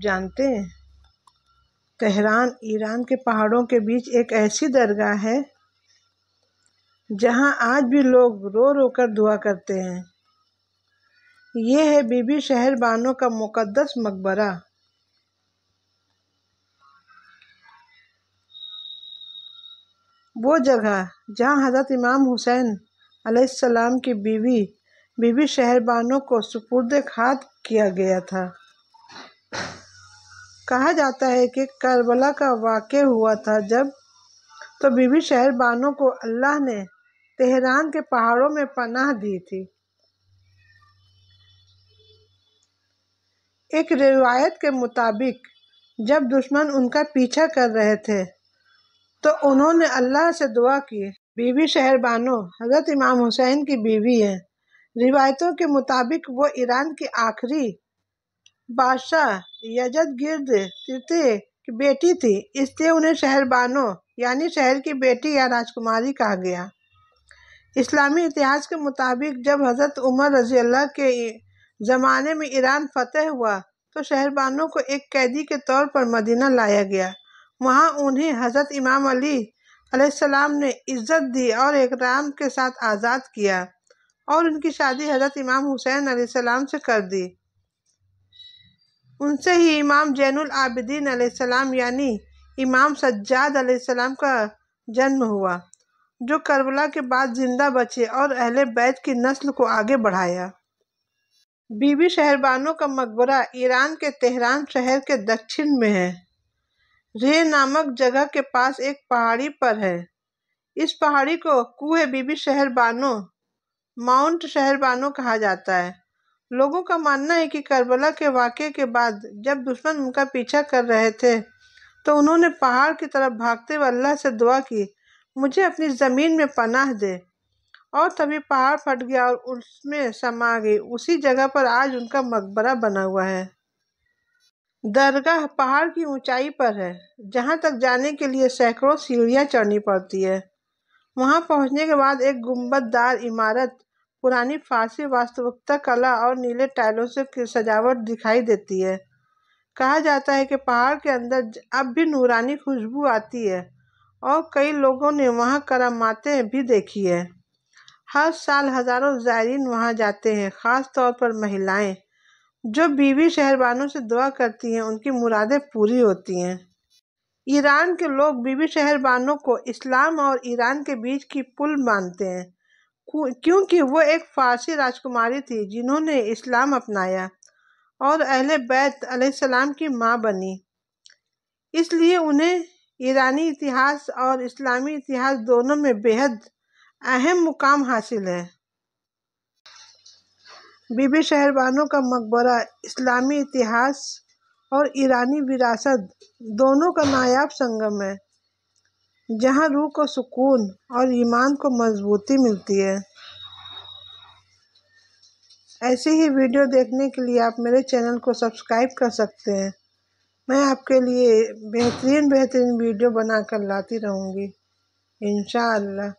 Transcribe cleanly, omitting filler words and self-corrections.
جانتے ہیں؟ تہران ایران کے پہاڑوں کے بیچ ایک ایسی درگاہ ہے جہاں آج بھی لوگ رو رو کر دعا کرتے ہیں۔ یہ ہے بی بی شہر بانو کا مقدس مقبرہ۔ وہ جگہ جہاں حضرت امام حسین علیہ السلام کی بیوی بی بی شہر بانو کو سپرد خاک کیا گیا تھا۔ کہا جاتا ہے کہ کربلا کا واقعہ ہوا تھا جب تو بی بی شہر بانو کو اللہ نے تہران کے پہاڑوں میں پناہ دی تھی۔ ایک روایت کے مطابق جب دشمن ان کا پیچھا کر رہے تھے تو انہوں نے اللہ سے دعا کی۔ بی بی شہر بانو حضرت امام حسین کی بیوی ہیں۔ روایتوں کے مطابق وہ ایران کے آخری بادشاہ یزدگرد ترتیہ کی بیٹی تھی، اس لیے انہیں شہر بانو یعنی شہر کی بیٹی یا راجکماری کہا گیا۔ اسلامی اتہاس کے مطابق جب حضرت عمر رضی اللہ کے زمانے میں ایران فتح ہوا تو شہر بانو کو ایک قیدی کے طور پر مدینہ لایا گیا۔ وہاں انہیں حضرت امام علی علیہ السلام نے عزت دی اور اکرام کے ساتھ آزاد کیا اور ان کی شادی حضرت امام حسین علیہ السلام سے کر دی۔ ان سے ہی امام زین العابدین علیہ السلام یعنی امام سجاد علیہ السلام کا جنم ہوا، جو کربلا کے بعد زندہ بچے اور اہل بیت کی نسل کو آگے بڑھایا۔ بی بی شہر بانو کا مقبرہ ایران کے تہران شہر کے دکشن میں ہے۔ رے نامک جگہ کے پاس ایک پہاڑی پر ہے۔ اس پہاڑی کو کوہ بی بی شہر بانو ماؤنٹ شہر بانو کہا جاتا ہے۔ لوگوں کا ماننا ہے کہ کربلا کے واقعے کے بعد جب دشمن ان کا پیچھا کر رہے تھے تو انہوں نے پہاڑ کی طرف بھاگتے ہوئے اللہ سے دعا کی، مجھے اپنی زمین میں پناہ دے، اور تبھی پہاڑ پھٹ گیا اور اس میں سما گئی۔ اسی جگہ پر آج ان کا مقبرہ بنا ہوا ہے۔ درگاہ پہاڑ کی اونچائی پر ہے، جہاں تک جانے کے لیے سینکڑوں سیڑھیاں چڑھنی پڑتی ہیں۔ وہاں پہنچنے کے بعد ایک گنبد دار عمارت پرانی فارسی واستو کلا اور نیلے ٹائلوں سے سجاوٹ دکھائی دیتی ہے۔ کہا جاتا ہے کہ پہاڑ کے اندر اب بھی نورانی خوشبو آتی ہے اور کئی لوگوں نے وہاں کراماتیں بھی دیکھی ہیں۔ ہر سال ہزاروں زائرین وہاں جاتے ہیں، خاص طور پر مہیلائیں جو بی بی شہر بانو سے دعا کرتی ہیں، ان کی مرادیں پوری ہوتی ہیں۔ ایران کے لوگ بی بی شہر بانو کو اسلام اور ایران کے بیچ کی پل مانتے ہیں، کیونکہ وہ ایک فارسی راجکماری تھی جنہوں نے اسلام اپنایا اور اہل بیت علیہ السلام کی ماں بنی۔ اس لیے انہیں ایرانی اتہاس اور اسلامی اتہاس دونوں میں بے حد اہم مقام حاصل ہے۔ بی بی شہر بانو کا مقبرہ اسلامی اتہاس اور ایرانی وراثت دونوں کا نایاب سنگم ہے، جہاں روح کو سکون اور ایمان کو مضبوطی ملتی ہے۔ ایسی ہی ویڈیو دیکھنے کے لیے آپ میرے چینل کو سبسکرائب کر سکتے ہیں۔ میں آپ کے لیے بہترین ویڈیو بنا کر لاتی رہوں گی، انشاءاللہ۔